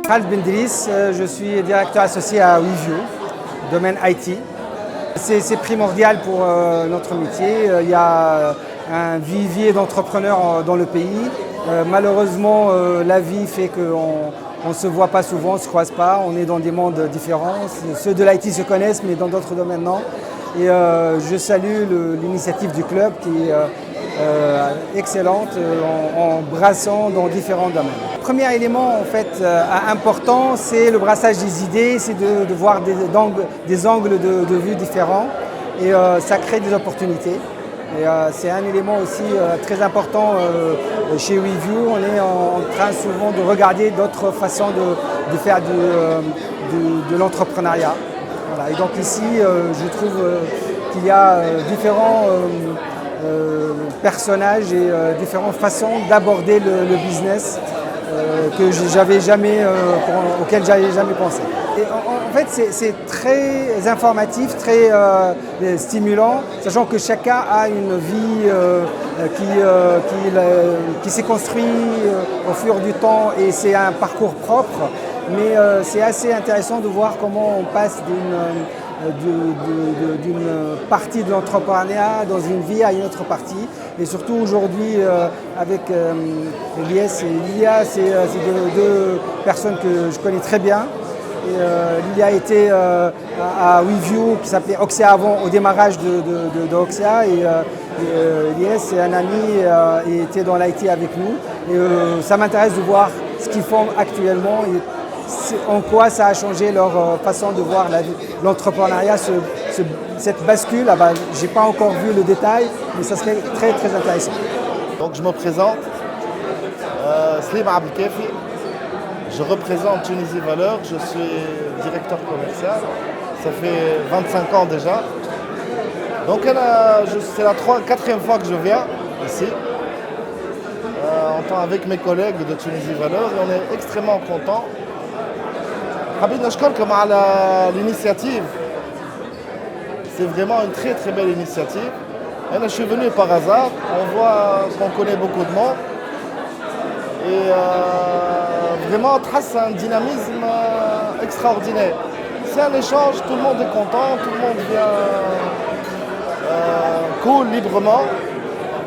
Khaled Bendris, je suis directeur associé à WeView, domaine IT. C'est primordial pour notre métier. Il y a un vivier d'entrepreneurs dans le pays. Malheureusement, la vie fait qu'on ne se voit pas souvent, on ne se croise pas. On est dans des mondes différents. Ceux de l'IT se connaissent, mais dans d'autres domaines, non. Et je salue l'initiative du club qui est excellente en brassant dans différents domaines. Le premier élément en fait, important, c'est le brassage des idées, c'est de voir des angles de vue différents et ça crée des opportunités. Et c'est un élément aussi très important chez WeView. On est en train souvent de regarder d'autres façons de faire de l'entrepreneuriat. Voilà. Et donc ici, je trouve qu'il y a différents personnages et différentes façons d'aborder le business auquel j'avais jamais pensé. Et en fait, c'est très informatif, très stimulant, sachant que chacun a une vie qui s'est construite au fur du temps et c'est un parcours propre. Mais c'est assez intéressant de voir comment on passe d'une partie de l'entrepreneuriat dans une vie à une autre partie. Et surtout aujourd'hui, avec Elias et Lilia, c'est deux personnes que je connais très bien. Et Lilia était à WeView, qui s'appelait Oxia avant, au démarrage de Oxia. Et Elias, c'est un ami et était dans l'IT avec nous. Et ça m'intéresse de voir ce qu'ils font actuellement. Et en quoi ça a changé leur façon de voir l'entrepreneuriat, cette bascule. Je n'ai pas encore vu le détail, mais ça serait très très intéressant. Donc je me présente, Slim Abdelkafi, je représente Tunisie Valeurs, je suis directeur commercial, ça fait 25 ans déjà. Donc c'est la quatrième fois que je viens ici, avec mes collègues de Tunisie Valeurs, et on est extrêmement contents. حابين نشكركم على l'initiative. C'est vraiment une très très belle initiative. Et là, je suis venu par hasard. On voit qu'on connaît beaucoup de monde. Et vraiment, trace un dynamisme extraordinaire. C'est un échange, tout le monde est content, tout le monde vient cool, librement.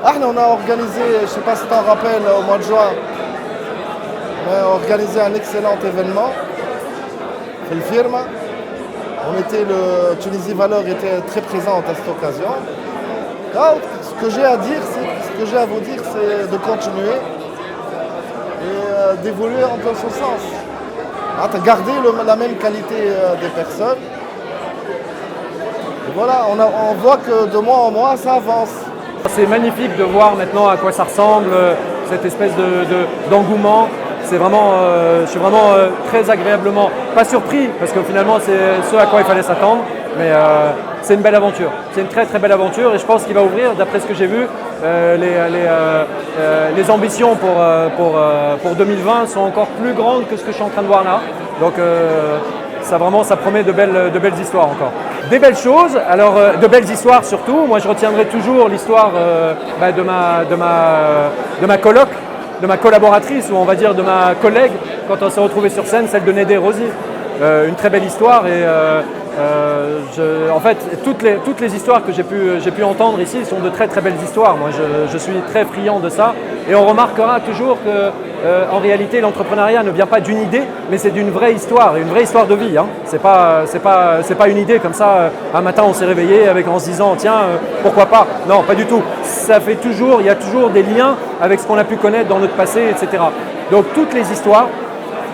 On a organisé, je ne sais pas si tu t'en rappelles, au mois de juin, on a organisé un excellent événement. Le firma, Tunisie Valeurs était très présente à cette occasion. Là, ce que j'ai à vous dire, c'est de continuer et d'évoluer dans ce sens. De garder la même qualité des personnes. Et voilà, on voit que de mois en mois, ça avance. C'est magnifique de voir maintenant à quoi ça ressemble, cette espèce d'engouement. Je suis vraiment très agréablement, pas surpris, parce que finalement c'est ce à quoi il fallait s'attendre, mais c'est une belle aventure. C'est une très très belle aventure et je pense qu'il va ouvrir, d'après ce que j'ai vu, les ambitions pour 2020 sont encore plus grandes que ce que je suis en train de voir là. Donc ça promet de belles histoires encore. Des belles choses, alors de belles histoires surtout. Moi je retiendrai toujours l'histoire de ma coloc, de ma collaboratrice, ou on va dire de ma collègue, quand on s'est retrouvé sur scène, celle de Nédé Rosy. Une très belle histoire et en fait toutes les histoires que j'ai pu entendre ici sont de très très belles histoires. Moi je suis très friand de ça et on remarquera toujours que en réalité l'entrepreneuriat ne vient pas d'une idée, mais c'est d'une vraie histoire, une vraie histoire de vie. Hein. C'est pas une idée comme ça, un matin on s'est réveillé en se disant tiens pourquoi pas. Non, pas du tout. Il y a toujours des liens avec ce qu'on a pu connaître dans notre passé, etc. Donc toutes les histoires,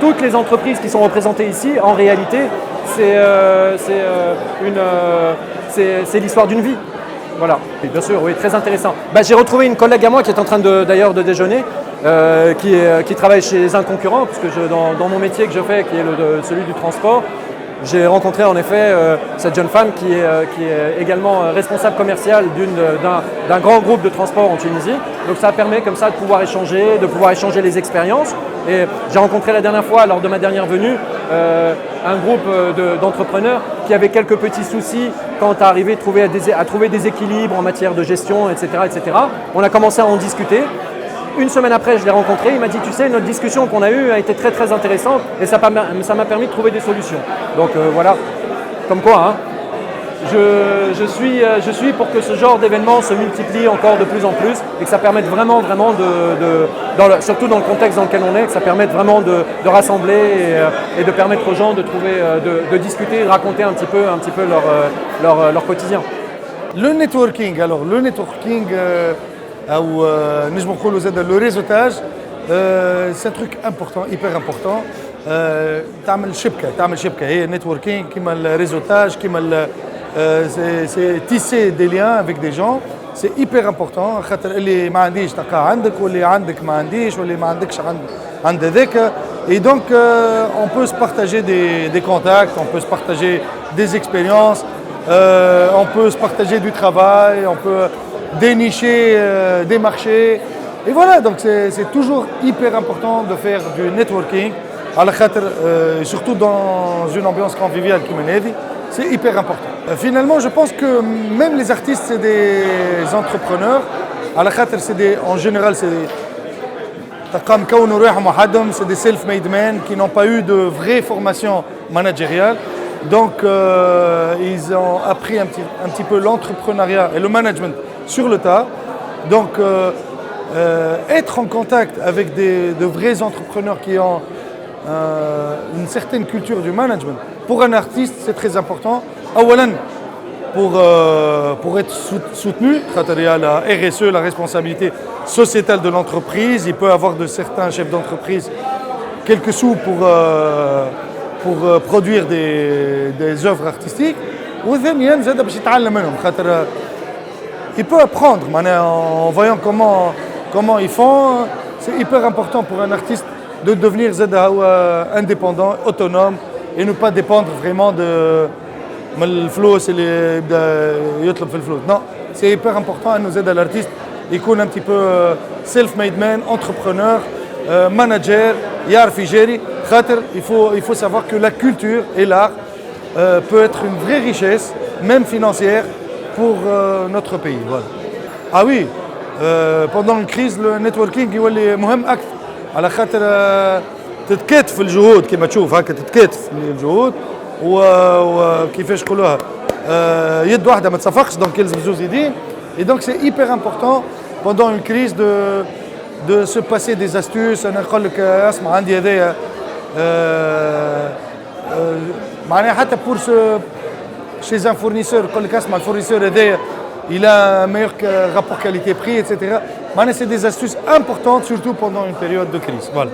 toutes les entreprises qui sont représentées ici, en réalité, c'est l'histoire d'une vie. Voilà, et bien sûr, oui, très intéressant. J'ai retrouvé une collègue à moi qui est en train d'ailleurs de déjeuner, qui travaille chez un concurrent, parce que dans mon métier que je fais, qui est celui du transport, j'ai rencontré en effet cette jeune femme qui est également responsable commerciale d'un grand groupe de transport en Tunisie. Donc ça permet comme ça de pouvoir échanger les expériences. Et j'ai rencontré la dernière fois, lors de ma dernière venue, un groupe d'entrepreneurs qui avaient quelques petits soucis quant à arriver à trouver des équilibres en matière de gestion, etc., etc. On a commencé à en discuter. une semaine après, je l'ai rencontré, il m'a dit, tu sais, notre discussion qu'on a eue a été très très intéressante et ça m'a permis de trouver des solutions. Donc voilà, comme quoi, hein, je suis pour que ce genre d'événement se multiplie encore de plus en plus et que ça permette vraiment surtout dans le contexte dans lequel on est, que ça permette vraiment de rassembler et de permettre aux gens de trouver, de discuter, de raconter un petit peu leur quotidien. Le networking, alors le networking, ou le réseautage, c'est un truc important, hyper important. تعمل شبكة هي networking كيما الريزوتاج كيما c'est tisser des liens avec des gens, c'est hyper important خاطر اللي ما عنديش تلقاه عندك واللي عندك ما عنديش واللي ما عندكش عند ذاك. Et donc on peut se partager des contacts, on peut se partager des expériences, on peut se partager du travail, on peut dénicher des marchés. Et voilà, donc c'est toujours hyper important de faire du networking, surtout dans une ambiance conviviale qui m'énerve, c'est hyper important. Finalement, je pense que même les artistes, c'est des entrepreneurs. En général, c'est des self-made men qui n'ont pas eu de vraie formation managériale. Donc, ils ont appris un petit peu l'entrepreneuriat et le management sur le tas. Donc, être en contact avec de vrais entrepreneurs qui ont une certaine culture du management, pour un artiste, c'est très important. Pour être soutenu, il y a la RSE, la responsabilité sociétale de l'entreprise. Il peut avoir de certains chefs d'entreprise quelques sous pour produire des œuvres artistiques. Il peut apprendre en voyant comment ils font. C'est hyper important pour un artiste de devenir indépendant, autonome et ne pas dépendre vraiment de الفلوس اللي يبدا يطلب في الفلوس. Non, c'est hyper important انه زاد l'artiste يكون un petit peu self-made man, entrepreneur, manager, يعرف يجاري خاطر il faut savoir que la culture et l'art peut être une vraie richesse même financière pour notre pays. Voilà. Ah oui, pendant une crise le networking يولي مهم اكثر على خاطر تتكاتف الجهود كما تشوف هكا تتكاتف الجهود وكيفاش نقولوها يد واحده ما تصفقش دونك يلزم زوز يدين. Et donc c'est hyper important pendant une crise de se passer des astuces. انا نقول لك اسمع عندي هذايا معناها حتى pour chez un fournisseur يقول لك اسمع الفورنيسور هذايا il a un meilleur rapport qualité-prix, etc. C'est des astuces importantes surtout pendant une période de crise. Voilà.